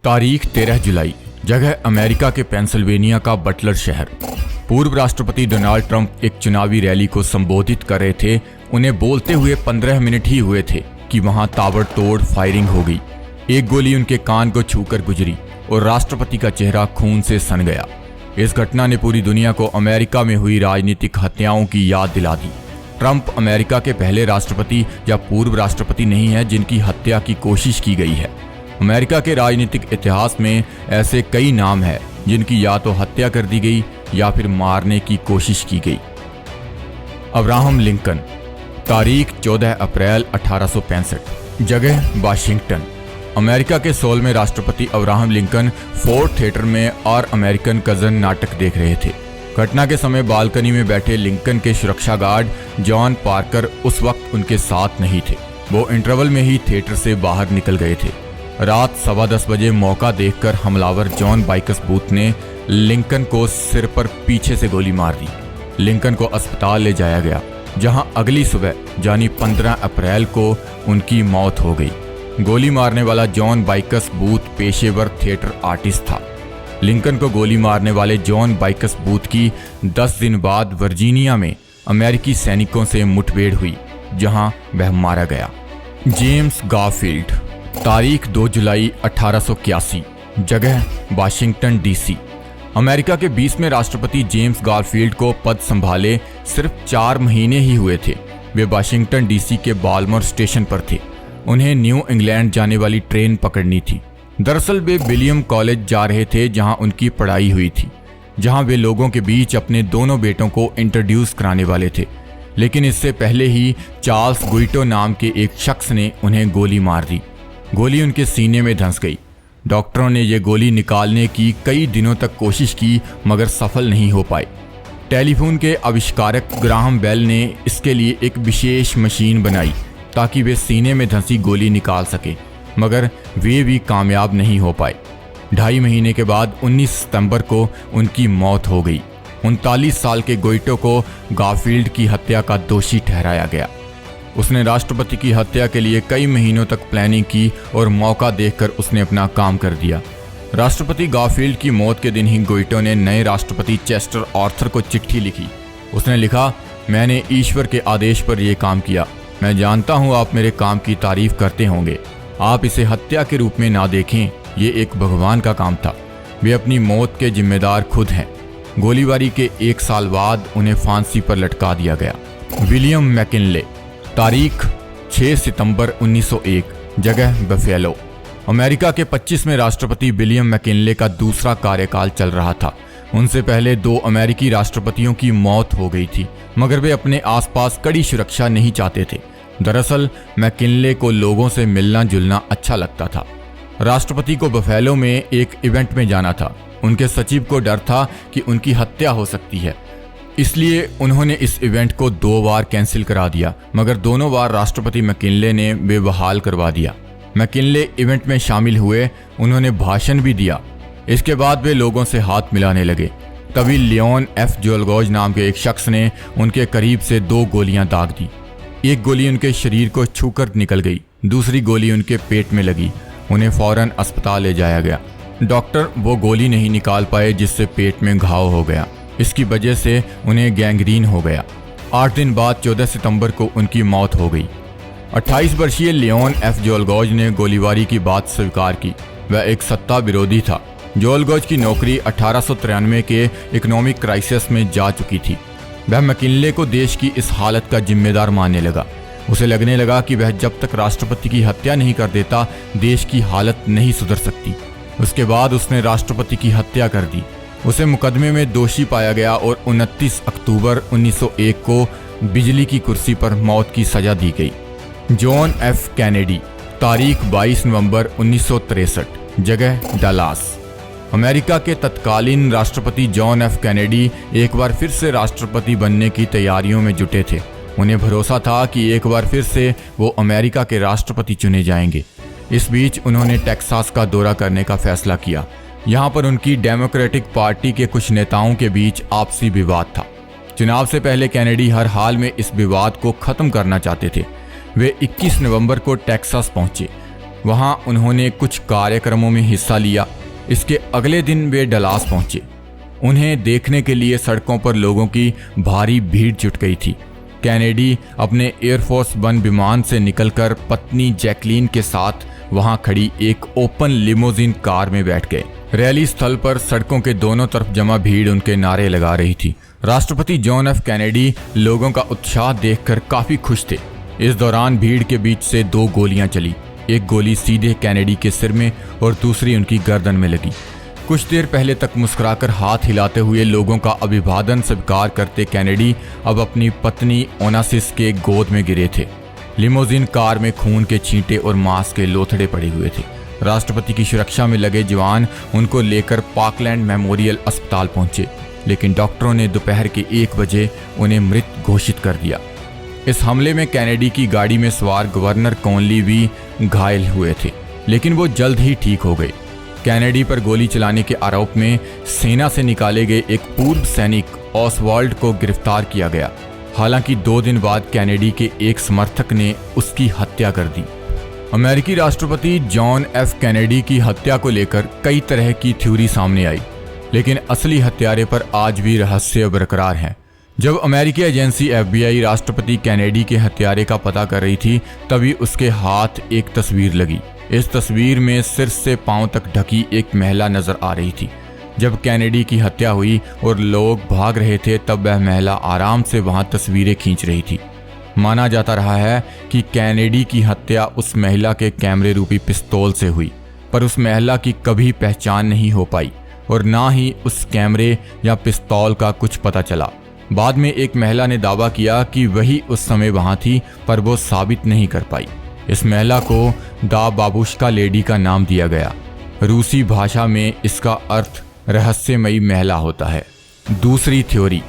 तारीख 13 जुलाई। जगह अमेरिका के पेंसिल्वेनिया का बटलर शहर। पूर्व राष्ट्रपति डोनाल्ड ट्रंप एक चुनावी रैली को संबोधित कर रहे थे। उन्हें बोलते हुए 15 मिनट ही हुए थे कि वहां ताबड़तोड़ फायरिंग हो गई। एक गोली उनके कान को छूकर गुजरी और राष्ट्रपति का चेहरा खून से सन गया। इस घटना ने पूरी दुनिया को अमेरिका में हुई राजनीतिक हत्याओं की याद दिला दी। ट्रंप अमेरिका के पहले राष्ट्रपति या पूर्व राष्ट्रपति नहीं है जिनकी हत्या की कोशिश की गई है। अमेरिका के राजनीतिक इतिहास में ऐसे कई नाम हैं जिनकी या तो हत्या कर दी गई या फिर मारने की कोशिश की गई। Abraham Lincoln. तारीख 14 अप्रैल 1865। जगह वाशिंगटन। अमेरिका के 16वें राष्ट्रपति अब्राहम लिंकन फोर्ड थिएटर में और अमेरिकन कजन नाटक देख रहे थे। घटना के समय बालकनी में बैठे लिंकन के सुरक्षा गार्ड जॉन पार्कर उस वक्त उनके साथ नहीं थे। वो इंटरवल में ही थिएटर से बाहर निकल गए थे। रात 10:15 बजे मौका देखकर हमलावर जॉन बाइकस बूथ ने लिंकन को सिर पर पीछे से गोली मार दी। लिंकन को अस्पताल ले जाया गया, जहां अगली सुबह यानी 15 अप्रैल को उनकी मौत हो गई। गोली मारने वाला जॉन बाइकस बूथ पेशेवर थिएटर आर्टिस्ट था। लिंकन को गोली मारने वाले जॉन बाइकस बूथ की 10 दिन बाद वर्जीनिया में अमेरिकी सैनिकों से मुठभेड़ हुई, जहां वह मारा गया। James Garfield. तारीख 2 जुलाई 1881। जगह वाशिंगटन डीसी। अमेरिका के 20वें राष्ट्रपति जेम्स गारफील्ड को पद संभाले सिर्फ 4 महीने ही हुए थे। वे वाशिंगटन डीसी के बाल्मर स्टेशन पर थे। उन्हें न्यू इंग्लैंड जाने वाली ट्रेन पकड़नी थी। दरअसल वे विलियम कॉलेज जा रहे थे, जहां उनकी पढ़ाई हुई थी, जहां वे लोगों के बीच अपने दोनों बेटों को इंट्रोड्यूस कराने वाले थे। लेकिन इससे पहले ही चार्ल्स गुइटो नाम के एक शख्स ने उन्हें गोली मार दी। गोली उनके सीने में धंस गई। डॉक्टरों ने ये गोली निकालने की कई दिनों तक कोशिश की, मगर सफल नहीं हो पाए। टेलीफोन के आविष्कारक ग्राहम बेल ने इसके लिए एक विशेष मशीन बनाई ताकि वे सीने में धंसी गोली निकाल सके, मगर वे भी कामयाब नहीं हो पाए। 2.5 महीने के बाद 19 सितंबर को उनकी मौत हो गई। 39 साल के गोइटो को गारफील्ड की हत्या का दोषी ठहराया गया। उसने राष्ट्रपति की हत्या के लिए कई महीनों तक प्लानिंग की और मौका देखकर उसने अपना काम कर दिया। राष्ट्रपति गारफील्ड की मौत के दिन ही गोइटो ने नए राष्ट्रपति चेस्टर आर्थर को चिट्ठी लिखी। उसने लिखा, मैंने ईश्वर के आदेश पर यह काम किया। मैं जानता हूं आप मेरे काम की तारीफ करते होंगे। आप इसे हत्या के रूप में ना देखें, ये एक भगवान का काम था। वे अपनी मौत के जिम्मेदार खुद हैं। गोलीबारी के 1 साल बाद उन्हें फांसी पर लटका दिया गया। William McKinley. तारीख 6 सितंबर 1901। जगह बफेलो। अमेरिका के 25वें राष्ट्रपति विलियम मैकिनले का दूसरा कार्यकाल चल रहा था। उनसे पहले 2 अमेरिकी राष्ट्रपतियों की मौत हो गई थी, मगर वे अपने आसपास कड़ी सुरक्षा नहीं चाहते थे। दरअसल मैकिनले को लोगों से मिलना जुलना अच्छा लगता था। राष्ट्रपति को बफेलो में एक इवेंट में जाना था। उनके सचिव को डर था कि उनकी हत्या हो सकती है, इसलिए उन्होंने इस इवेंट को 2 बार कैंसिल करा दिया, मगर दोनों बार राष्ट्रपति मैकिनले ने वे बहाल करवा दिया। मैकिनले इवेंट में शामिल हुए, उन्होंने भाषण भी दिया। इसके बाद वे लोगों से हाथ मिलाने लगे। तभी लियोन एफ जोलगोज नाम के एक शख्स ने उनके करीब से 2 गोलियां दाग दी। एक गोली उनके शरीर को छूकर निकल गई, दूसरी गोली उनके पेट में लगी। उन्हें फौरन अस्पताल ले जाया गया। डॉक्टर वो गोली नहीं निकाल पाए जिससे पेट में घाव हो गया। इसकी वजह से उन्हें गैंग्रीन हो गया। 8 दिन बाद 14 सितंबर को उनकी मौत हो गई। 28 वर्षीय लियोन एफ जोलगोज ने गोलीबारी की बात स्वीकार की। वह एक सत्ता विरोधी था। जोलगोज की नौकरी 1893 के इकोनॉमिक क्राइसिस में जा चुकी थी। वह मैकिनले को देश की इस हालत का जिम्मेदार मानने लगा। उसे लगने लगा कि वह जब तक राष्ट्रपति की हत्या नहीं कर देता, देश की हालत नहीं सुधर सकती। उसके बाद उसने राष्ट्रपति की हत्या कर दी। उसे मुकदमे में दोषी पाया गया और 29 अक्टूबर 1901 को बिजली की कुर्सी पर मौत की सजा दी गई। John F Kennedy. तारीख 22 नवंबर 1963। जगह डलास। अमेरिका के तत्कालीन राष्ट्रपति जॉन एफ कैनेडी एक बार फिर से राष्ट्रपति बनने की तैयारियों में जुटे थे। उन्हें भरोसा था कि एक बार फिर से वो अमेरिका के राष्ट्रपति चुने जाएंगे। इस बीच उन्होंने टेक्सास का दौरा करने का फैसला किया। यहाँ पर उनकी डेमोक्रेटिक पार्टी के कुछ नेताओं के बीच आपसी विवाद था। चुनाव से पहले कैनेडी हर हाल में इस विवाद को खत्म करना चाहते थे। वे 21 नवंबर को टेक्सास पहुंचे। वहां उन्होंने कुछ कार्यक्रमों में हिस्सा लिया। इसके अगले दिन वे डलास पहुंचे। उन्हें देखने के लिए सड़कों पर लोगों की भारी भीड़ जुट गई थी। कैनेडी अपने एयरफोर्स वन विमान से निकलकर पत्नी जैकलीन के साथ वहां खड़ी एक ओपन लिमोजिन कार में बैठ गए। रैली स्थल पर सड़कों के दोनों तरफ जमा भीड़ उनके नारे लगा रही थी। राष्ट्रपति जॉन एफ कैनेडी लोगों का उत्साह देखकर काफी खुश थे। इस दौरान भीड़ के बीच से 2 गोलियां चली। एक गोली सीधे कैनेडी के सिर में और दूसरी उनकी गर्दन में लगी। कुछ देर पहले तक मुस्कुराकर हाथ हिलाते हुए लोगों का अभिवादन स्वीकार करते कैनेडी अब अपनी पत्नी ओनासिस के गोद में गिरे थे। लिमोजिन कार में खून के छींटे और मांस के लोथड़े पड़े हुए थे। राष्ट्रपति की सुरक्षा में लगे जवान उनको लेकर पार्कलैंड मेमोरियल अस्पताल पहुंचे, लेकिन डॉक्टरों ने दोपहर के 1 बजे उन्हें मृत घोषित कर दिया। इस हमले में कैनेडी की गाड़ी में सवार गवर्नर कॉनली भी घायल हुए थे, लेकिन वो जल्द ही ठीक हो गए। कैनेडी पर गोली चलाने के आरोप में सेना से निकाले गए एक पूर्व सैनिक ऑसवाल्ड को गिरफ्तार किया गया। हालांकि 2 दिन बाद कैनेडी के एक समर्थक ने उसकी हत्या कर दी। अमेरिकी राष्ट्रपति जॉन एफ कैनेडी की हत्या को लेकर कई तरह की थ्योरी सामने आई, लेकिन असली हत्यारे पर आज भी रहस्य बरकरार है। जब अमेरिकी एजेंसी FBI राष्ट्रपति कैनेडी के हत्यारे का पता कर रही थी, तभी उसके हाथ एक तस्वीर लगी। इस तस्वीर में सिर से पांव तक ढकी एक महिला नजर आ रही थी। जब कैनेडी की हत्या हुई और लोग भाग रहे थे, तब वह महिला आराम से वहां तस्वीरें खींच रही थी। माना जाता रहा है कि कैनेडी की हत्या उस महिला के कैमरे रूपी पिस्तौल से हुई, पर उस महिला की कभी पहचान नहीं हो पाई और ना ही उस कैमरे या पिस्तौल का कुछ पता चला। बाद में एक महिला ने दावा किया कि वही उस समय वहां थी, पर वो साबित नहीं कर पाई। इस महिला को दा बाबुश्का लेडी का नाम दिया गया। रूसी भाषा में इसका अर्थ रहस्यमयी महिला होता है। दूसरी थ्योरी,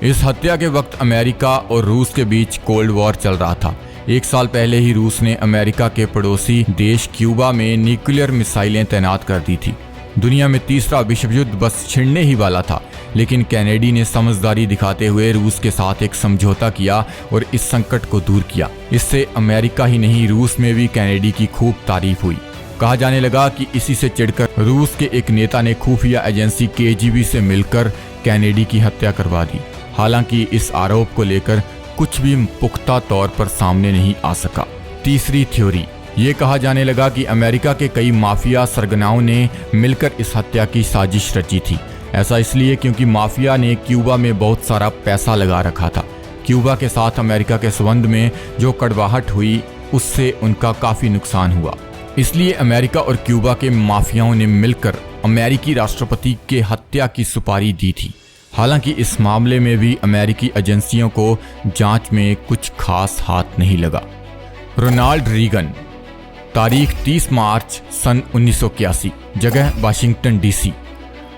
इस हत्या के वक्त अमेरिका और रूस के बीच कोल्ड वॉर चल रहा था। 1 साल पहले ही रूस ने अमेरिका के पड़ोसी देश क्यूबा में न्यूक्लियर मिसाइलें तैनात कर दी थी। दुनिया में तीसरा विश्व युद्ध बस छिड़ने ही वाला था, लेकिन कैनेडी ने समझदारी दिखाते हुए रूस के साथ एक समझौता किया और इस संकट को दूर किया। इससे अमेरिका ही नहीं, रूस में भी कैनेडी की खूब तारीफ हुई। कहा जाने लगा कि इसी से चिढ़कर रूस के एक नेता ने खुफिया एजेंसी KGB से मिलकर कैनेडी की हत्या करवा दी। हालांकि इस आरोप को लेकर कुछ भी पुख्ता तौर पर सामने नहीं आ सका। तीसरी थ्योरी, ये कहा जाने लगा कि अमेरिका के कई माफिया सरगनाओं ने मिलकर इस हत्या की साजिश रची थी। ऐसा इसलिए क्योंकि माफिया ने क्यूबा में बहुत सारा पैसा लगा रखा था। क्यूबा के साथ अमेरिका के संबंध में जो कड़वाहट हुई, उससे उनका काफ़ी नुकसान हुआ। इसलिए अमेरिका और क्यूबा के माफियाओं ने मिलकर अमेरिकी राष्ट्रपति के हत्या की सुपारी दी थी। हालांकि इस मामले में भी अमेरिकी एजेंसियों को जांच में कुछ खास हाथ नहीं लगा। रोनाल्ड रीगन, तारीख 30 मार्च सन 1981, जगह वाशिंगटन DC।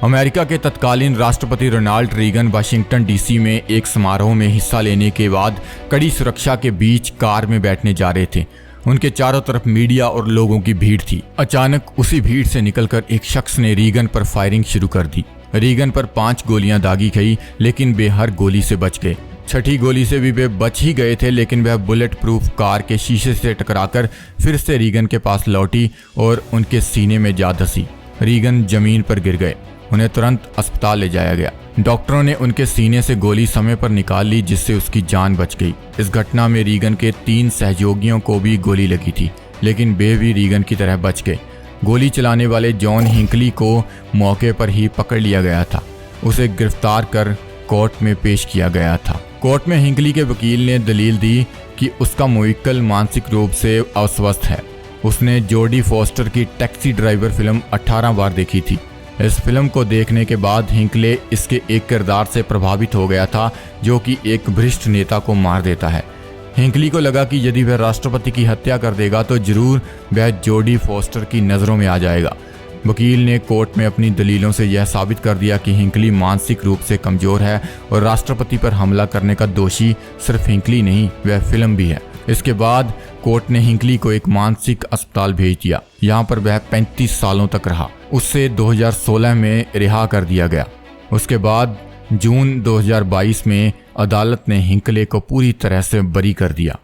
अमेरिका के तत्कालीन राष्ट्रपति रोनाल्ड रीगन वाशिंगटन DC में एक समारोह में हिस्सा लेने के बाद कड़ी सुरक्षा के बीच कार में बैठने जा रहे थे। उनके चारों तरफ मीडिया और लोगों की भीड़ थी। अचानक उसी भीड़ से निकलकर एक शख्स ने रीगन पर फायरिंग शुरू कर दी। रीगन पर 5 गोलियां दागी गई, लेकिन वे हर गोली से बच गए। छठी गोली से भी वे बच ही गए थे, लेकिन वह बुलेट प्रूफ कार के शीशे से टकराकर फिर से रीगन के पास लौटी और उनके सीने में जा धंसी। रीगन जमीन पर गिर गए। उन्हें तुरंत अस्पताल ले जाया गया। डॉक्टरों ने उनके सीने से गोली समय पर निकाल ली, जिससे उसकी जान बच गई। इस घटना में रीगन के 3 सहयोगियों को भी गोली लगी थी, लेकिन वे भी रीगन की तरह बच गए। गोली चलाने वाले जॉन हिंकली को मौके पर ही पकड़ लिया गया था। उसे गिरफ्तार कर कोर्ट में पेश किया गया था। कोर्ट में हिंकली के वकील ने दलील दी कि उसका मुवक्किल मानसिक रूप से अस्वस्थ है। उसने जोडी फॉस्टर की टैक्सी ड्राइवर फिल्म 18 बार देखी थी। इस फिल्म को देखने के बाद हिंकले इसके एक किरदार से प्रभावित हो गया था, जो कि एक भ्रष्ट नेता को मार देता है। हिंकली को लगा कि यदि वह राष्ट्रपति की हत्या कर देगा तो जरूर वह जोडी फॉस्टर की नज़रों में आ जाएगा। वकील ने कोर्ट में अपनी दलीलों से यह साबित कर दिया कि हिंकली मानसिक रूप से कमज़ोर है और राष्ट्रपति पर हमला करने का दोषी सिर्फ हिंकली नहीं, वह फिल्म भी है। इसके बाद कोर्ट ने हिंकली को एक मानसिक अस्पताल भेज दिया। यहाँ पर वह 35 सालों तक रहा। उससे 2016 में रिहा कर दिया गया। उसके बाद जून 2022 में अदालत ने हिंकले को पूरी तरह से बरी कर दिया।